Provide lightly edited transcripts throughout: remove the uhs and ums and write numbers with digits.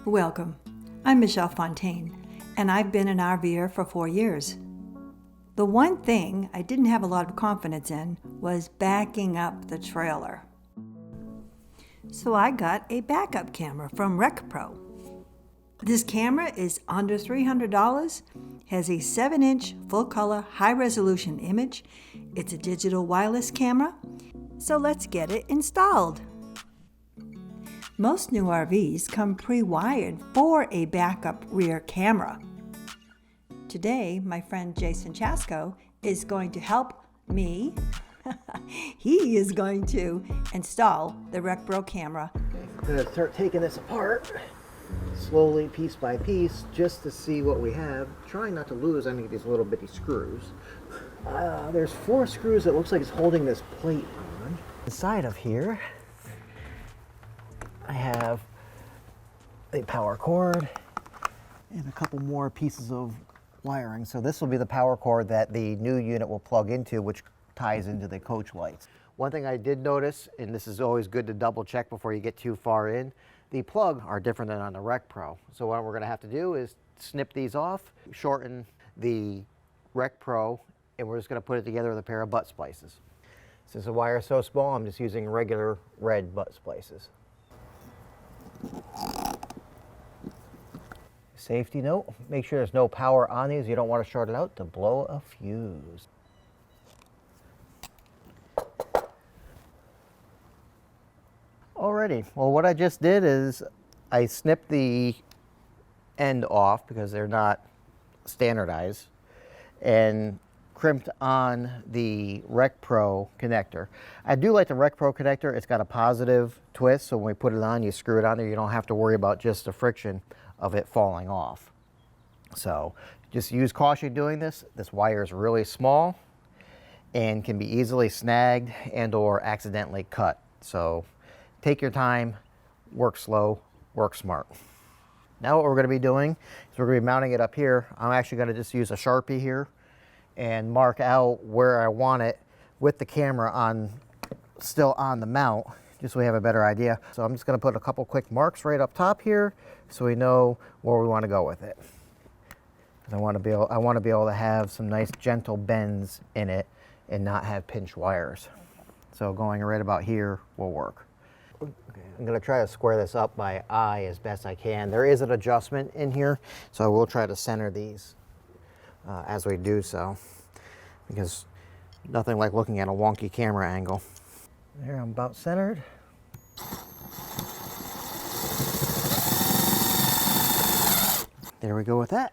Welcome. I'm Michelle Fontaine, and I've been an RVer for 4 years. The one thing I didn't have a lot of confidence in was backing up the trailer. So I got a backup camera from RecPro. This camera is under $300, has a 7-inch full-color high-resolution image. It's a digital wireless camera, so let's get it installed. Most new RVs come pre-wired for a backup rear camera. Today, my friend Jason Chasko is going to help me. He is going to install the RecPro camera. I'm going to start taking this apart slowly, piece by piece, just to see what we have. Trying not to lose any of these little bitty screws. There's 4 screws that looks like it's holding this plate on. Inside of here, I have a power cord and a couple more pieces of wiring. So this will be the power cord that the new unit will plug into, which ties into the coach lights. One thing I did notice, and this is always good to double check before you get too far in, the plugs are different than on the RecPro. So what we're going to have to do is snip these off, shorten the RecPro, and we're just going to put it together with a pair of butt splices. Since the wire is so small, I'm just using regular red butt splices. Safety note, make sure there's no power on these. You don't want to short it out to blow a fuse. Alrighty, well what I just did is I snipped the end off because they're not standardized and crimped on the RecPro connector. I do like the RecPro connector. It's got a positive twist, so when we put it on, you screw it on there, you don't have to worry about just the friction of it falling off. So just use caution doing this. This wire is really small and can be easily snagged and or accidentally cut. So take your time, work slow, work smart. Now what we're going to be doing is we're going to be mounting it up here. I'm actually going to just use a Sharpie here and mark out where I want it with the camera on, still on the mount, just so we have a better idea. So I'm just going to put a couple quick marks right up top here so we know where we want to go with it. I want to be able to have some nice gentle bends in it and not have pinched wires. So going right about here will work. Okay, I'm going to try to square this up by eye as best I can. There is an adjustment in here, so I will try to center these as we do so, because nothing like looking at a wonky camera angle. There, I'm about centered. There we go with that.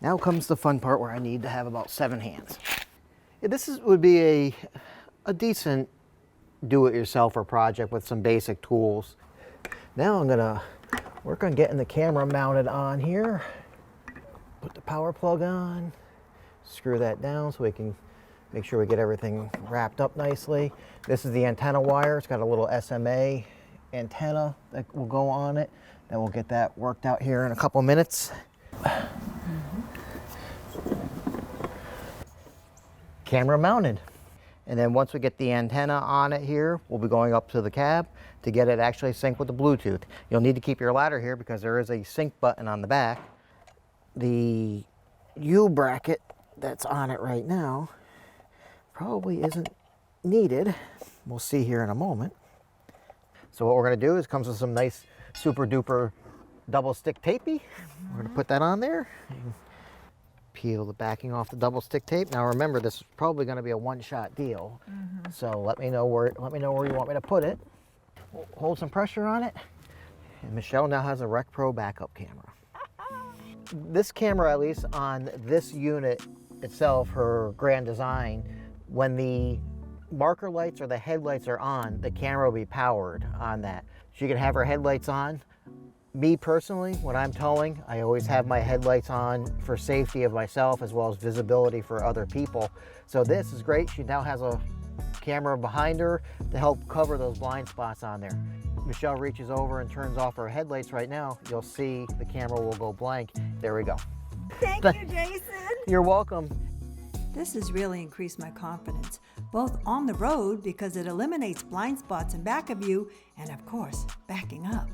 Now comes the fun part where I need to have about 7 hands. This would be a decent do-it-yourselfer project with some basic tools. Now I'm gonna work on getting the camera mounted on here. Put the power plug on, screw that down so we can make sure we get everything wrapped up nicely. This is the antenna wire. It's got a little SMA antenna that will go on it. Then we'll get that worked out here in a couple minutes. Camera mounted. And then once we get the antenna on it here, we'll be going up to the cab to get it actually sync with the Bluetooth. You'll need to keep your ladder here because there is a sync button on the back. The U bracket that's on it right now probably isn't needed. We'll see here in a moment. So what we're going to do is comes with some nice super duper double stick tapey. We're going to put that on there. Peel the backing off the double stick tape. Now remember, this is probably going to be a one-shot deal. So let me know where you want me to put it. Hold some pressure on it. And Michelle now has a RecPro backup camera. This camera, at least on this unit itself, her Grand Design, when the marker lights or the headlights are on, the camera will be powered on that. She can have her headlights on. Me personally, when I'm towing, I always have my headlights on for safety of myself as well as visibility for other people. So this is great. She now has a camera behind her to help cover those blind spots on there. Michelle reaches over and turns off her headlights right now. You'll see the camera will go blank. There we go. Thank you, Jason. You're welcome. This has really increased my confidence, both on the road because it eliminates blind spots in back of you and, of course, backing up.